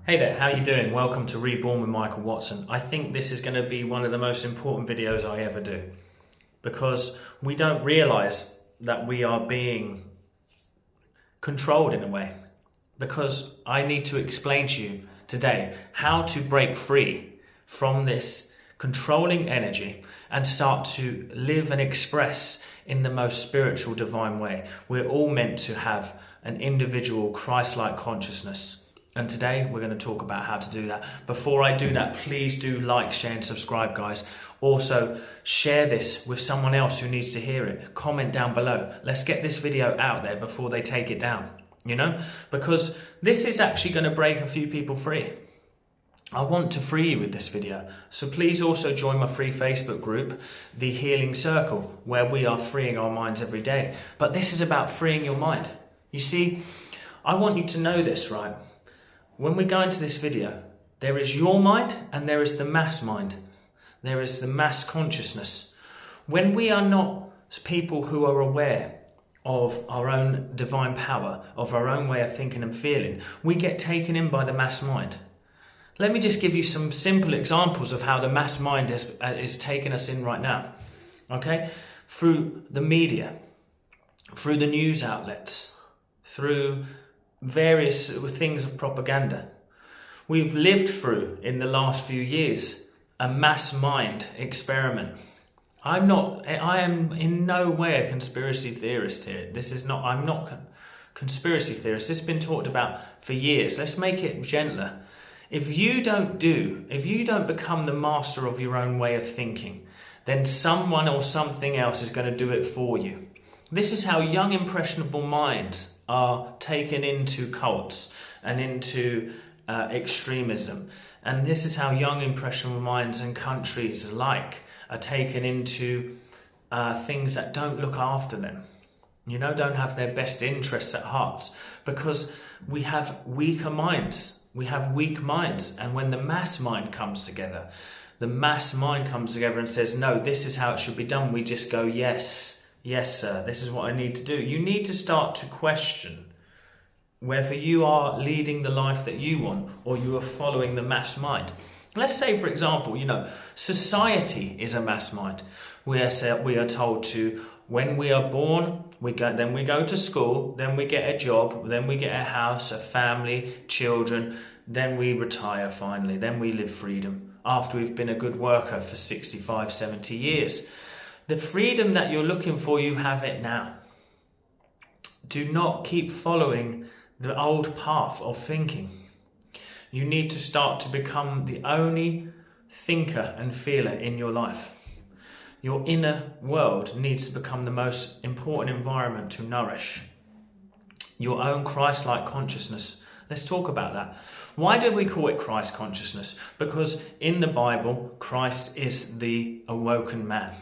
Hey there, how you doing? Welcome to Reborn with Michael Watson. I think this is going to be one of the most important videos I ever do because we don't realise that we are being controlled in a way, because I need to explain to you today how to break free from this controlling energy and start to live and express in the most spiritual, divine way. We're all meant to have an individual Christ-like consciousness. And today we're going to talk about how to do that. Before I do that, please do like, share and subscribe, guys. Also, share this with someone else who needs to hear it. Comment down below. Let's get this video out there before they take it down, because this is actually going to break a few people free. I want to free you with this video. So please also join my free Facebook group, The Healing Circle, where we are freeing our minds every day. But this is about freeing your mind. You see, I want you to know this, right? When we go into this video, there is your mind and there is the mass mind. There is the mass consciousness. When we are not people who are aware of our own divine power, of our own way of thinking and feeling, we get taken in by the mass mind. Let me just give you some simple examples of how the mass mind is taking us in right now. Okay? Through the media, through the news outlets, through various things of propaganda. We've lived through, in the last few years, a mass mind experiment. I am in no way a conspiracy theorist here. I'm not a conspiracy theorist. This has been talked about for years. Let's make it gentler. If you don't become the master of your own way of thinking, then someone or something else is going to do it for you. This is how young, impressionable minds are taken into cults and into extremism. And this is how young, impressionable minds and countries alike are taken into things that don't look after them. Don't have their best interests at heart, because we have weaker minds. We have weak minds. And when the mass mind comes together, and says, no, this is how it should be done. We just go, yes, sir, this is what I need to do. You need to start to question whether you are leading the life that you want or you are following the mass mind. Let's say, for example, society is a mass mind. We are told to, when we are born, then we go to school, then we get a job, then we get a house, a family, children, then we retire finally, then we live freedom after we've been a good worker for 65, 70 years. The freedom that you're looking for, you have it now. Do not keep following the old path of thinking. You need to start to become the only thinker and feeler in your life. Your inner world needs to become the most important environment to nourish your own Christ-like consciousness. Let's talk about that. Why do we call it Christ consciousness? Because in the Bible, Christ is the awoken man.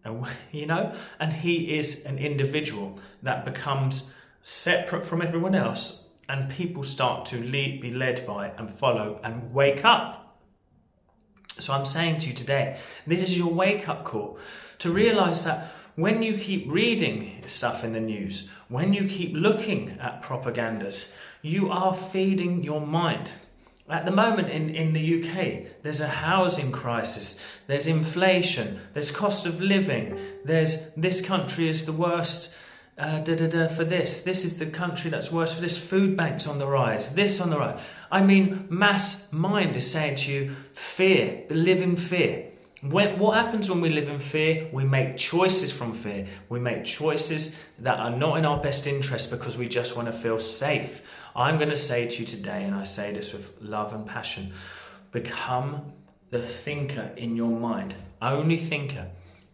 And he is an individual that becomes separate from everyone else, and people start to be led by and follow and wake up. So I'm saying to you today, this is your wake-up call to realize that when you keep reading stuff in the news, when you keep looking at propagandas, you are feeding your mind. At the moment in the UK, there's a housing crisis, there's inflation, there's cost of living, there's this country is the worst for this is the country that's worse for this, food banks on the rise, this on the rise. Mass mind is saying to you, fear, live in fear. What happens when we live in fear? We make choices from fear. We make choices that are not in our best interest because we just want to feel safe. I'm going to say to you today, and I say this with love and passion, become the thinker in your mind. Only thinker.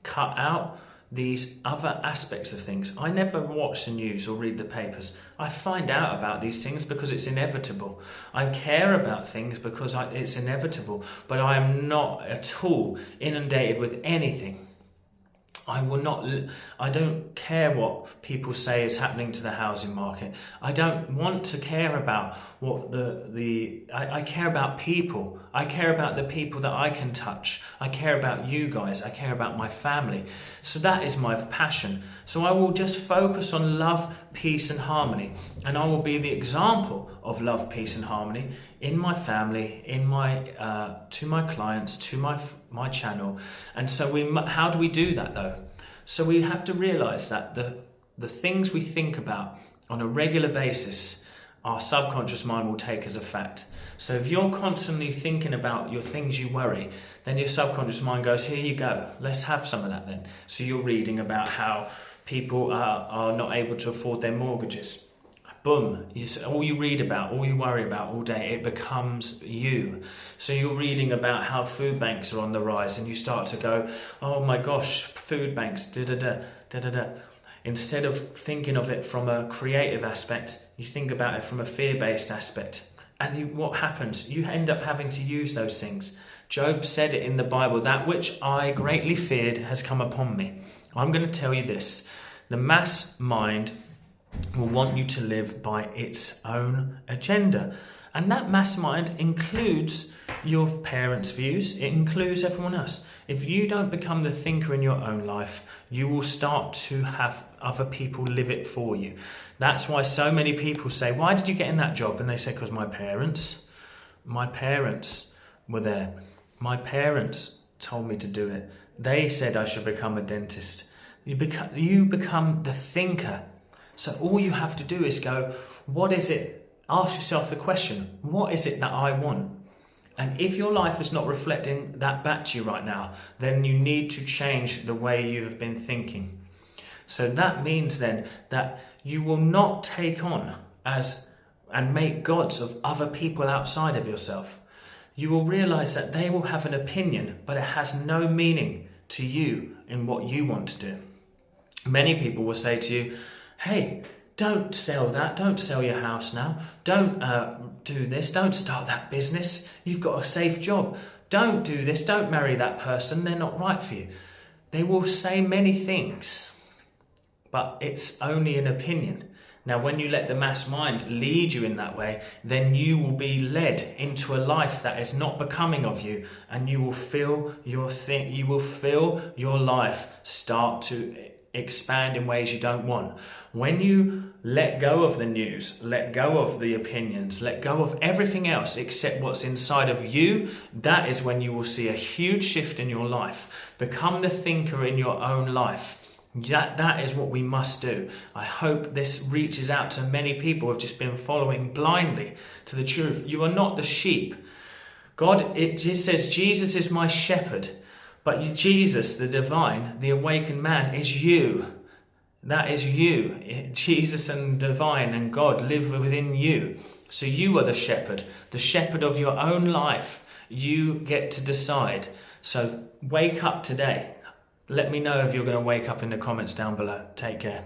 Cut out these other aspects of things. I never watch the news or read the papers. I find out about these things because it's inevitable. I care about things because it's inevitable, but I am not at all inundated with anything. I don't care what people say is happening to the housing market. I don't want to care about what I care about people. I care about the people that I can touch. I care about you guys. I care about my family. So that is my passion. So I will just focus on love, peace and harmony, and I will be the example of love, peace and harmony in my family, in my to my clients, to my channel. And so how do we do that though? So we have to realize that the things we think about on a regular basis, our subconscious mind will take as a fact. So if you're constantly thinking about your things you worry, then your subconscious mind goes, here you go, let's have some of that then. So you're reading about how people are not able to afford their mortgages. Boom, all you read about, all you worry about all day, it becomes you. So you're reading about how food banks are on the rise, and you start to go, oh my gosh, food banks, da-da-da. Instead of thinking of it from a creative aspect, you think about it from a fear-based aspect. And what happens? You end up having to use those things. Job said it in the Bible, that which I greatly feared has come upon me. I'm going to tell you this. The mass mind will want you to live by its own agenda. And that mass mind includes your parents' views. It includes everyone else. If you don't become the thinker in your own life, you will start to have other people live it for you. That's why so many people say, why did you get in that job? And they say, because my parents were there. My parents told me to do it. They said I should become a dentist. You become the thinker. So all you have to do is go, what is it? Ask yourself the question, what is it that I want? And if your life is not reflecting that back to you right now, then you need to change the way you have been thinking. So that means then that you will not take on and make gods of other people outside of yourself. You will realize that they will have an opinion, but it has no meaning to you in what you want to do. Many people will say to you, hey, don't sell that, don't sell your house now, don't do this, don't start that business, you've got a safe job, don't do this, don't marry that person, they're not right for you. They will say many things, but it's only an opinion. Now, when you let the mass mind lead you in that way, then you will be led into a life that is not becoming of you, and you will feel your life start to expand in ways you don't want. When you let go of the news, let go of the opinions, let go of everything else except what's inside of you, that is when you will see a huge shift in your life. Become the thinker in your own life. That is what we must do. I hope this reaches out to many people who have just been following blindly to the truth. You are not the sheep. God, it just says, Jesus is my shepherd. But Jesus, the divine, the awakened man, is you. That is you. Jesus and divine and God live within you. So you are the shepherd of your own life. You get to decide. So wake up today. Let me know if you're going to wake up in the comments down below. Take care.